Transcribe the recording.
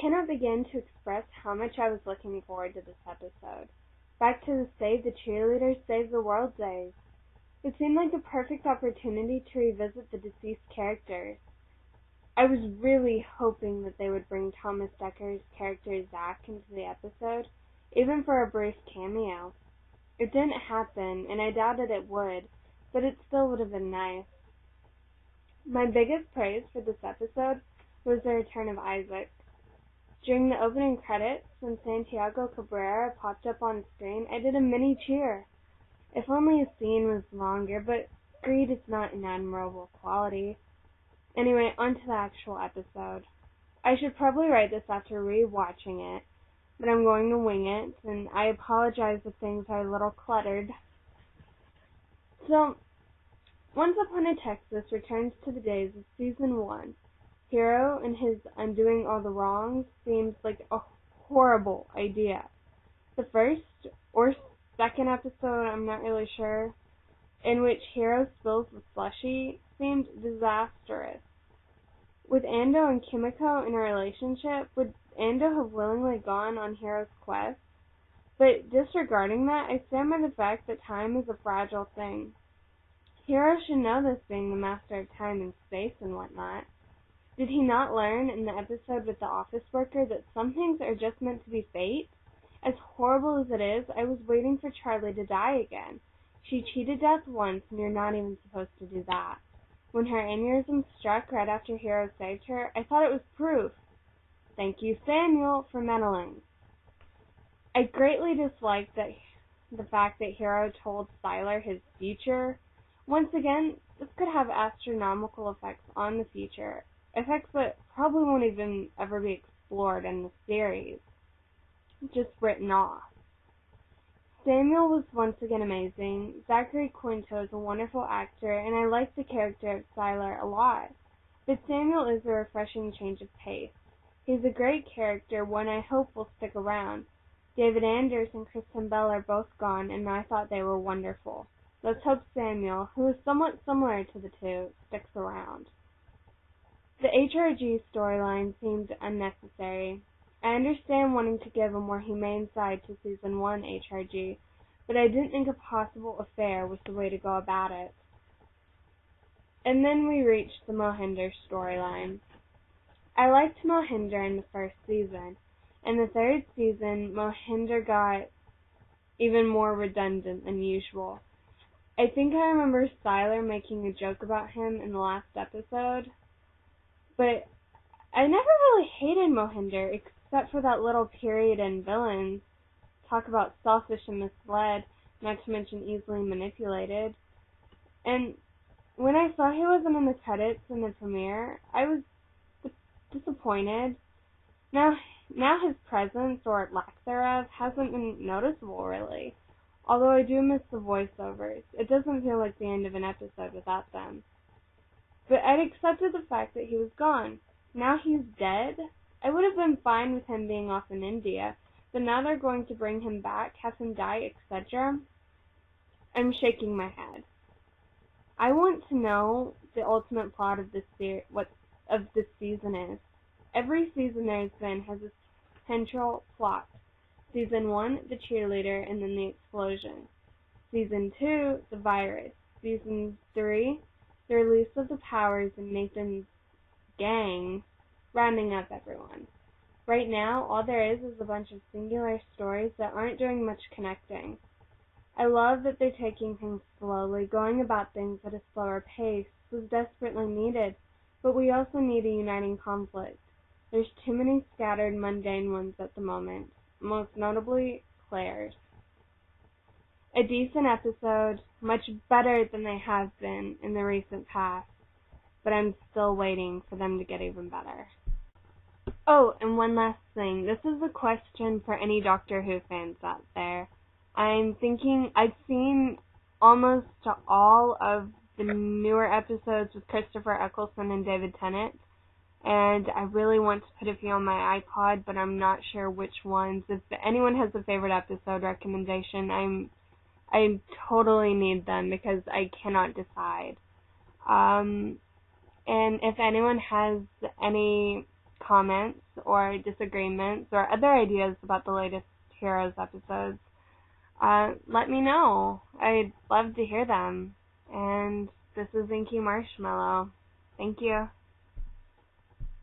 cannot begin to express how much I was looking forward to this episode. Back to the Save the Cheerleaders, Save the World days. It seemed like the perfect opportunity to revisit the deceased characters. I was really hoping that they would bring Thomas Decker's character Zach into the episode, even for a brief cameo. It didn't happen, and I doubted it would, but it still would have been nice. My biggest praise for this episode was the return of Isaac. During the opening credits, when Santiago Cabrera popped up on screen, I did a mini cheer. If only a scene was longer, but greed is not an admirable quality. Anyway, on to the actual episode. I should probably write this after re-watching it, but I'm going to wing it, and I apologize if things are a little cluttered. So, Once Upon a Texas returns to the days of Season 1. Hero and his undoing all the wrongs seems like a horrible idea. The first or second episode, I'm not really sure, in which Hero spills the slushie seemed disastrous. With Ando and Kimiko in a relationship, would Ando have willingly gone on Hero's quest? But disregarding that, I stand by the fact that time is a fragile thing. Hero should know this, being the master of time and space and whatnot. Did he not learn in the episode with the office worker that some things are just meant to be fate? As horrible as it is, I was waiting for Charlie to die again. She cheated death once, and you're not even supposed to do that. When her aneurysm struck right after Hero saved her, I thought it was proof. Thank you, Samuel, for meddling. I greatly disliked the fact that Hero told Sylar his future. Once again, this could have astronomical effects on the future, effects that probably won't even ever be explored in the series, just written off. Samuel was once again amazing. Zachary Quinto is a wonderful actor, and I like the character of Sylar a lot. But Samuel is a refreshing change of pace. He's a great character, one I hope will stick around. David Anders and Kristen Bell are both gone, and I thought they were wonderful. Let's hope Samuel, who is somewhat similar to the two, sticks around. The HRG storyline seemed unnecessary. I understand wanting to give a more humane side to Season 1 HRG, but I didn't think a possible affair was the way to go about it. And then we reached the Mohinder storyline. I liked Mohinder in the first season. In the third season, Mohinder got even more redundant than usual. I think I remember Sylar making a joke about him in the last episode, but I never really hated Mohinder, except for that little period in Villains. Talk about selfish and misled, not to mention easily manipulated. And when I saw he wasn't in the credits in the premiere, I was disappointed. Now his presence, or lack thereof, hasn't been noticeable really. Although I do miss the voiceovers. It doesn't feel like the end of an episode without them. But I'd accepted the fact that he was gone. Now he's dead. I would have been fine with him being off in India, but now they're going to bring him back, have him die, etc. I'm shaking my head. I want to know the ultimate plot of this season is. Every season there has a central plot. Season 1, the cheerleader, and then the explosion. Season 2, the virus. Season 3, the release of the powers and Nathan's gang, rounding up everyone. Right now, all there is a bunch of singular stories that aren't doing much connecting. I love that they're taking things slowly, going about things at a slower pace. This is desperately needed, but we also need a uniting conflict. There's too many scattered, mundane ones at the moment, most notably Claire's. A decent episode, much better than they have been in the recent past, but I'm still waiting for them to get even better. Oh, and one last thing. This is a question for any Doctor Who fans out there. I'm thinking I've seen almost all of the newer episodes with Christopher Eccleston and David Tennant, and I really want to put a few on my iPod, but I'm not sure which ones. If anyone has a favorite episode recommendation, I totally need them because I cannot decide. And if anyone has any comments or disagreements or other ideas about the latest Heroes episodes, let me know. I'd love to hear them. And this is Inky Marshmallow. Thank you.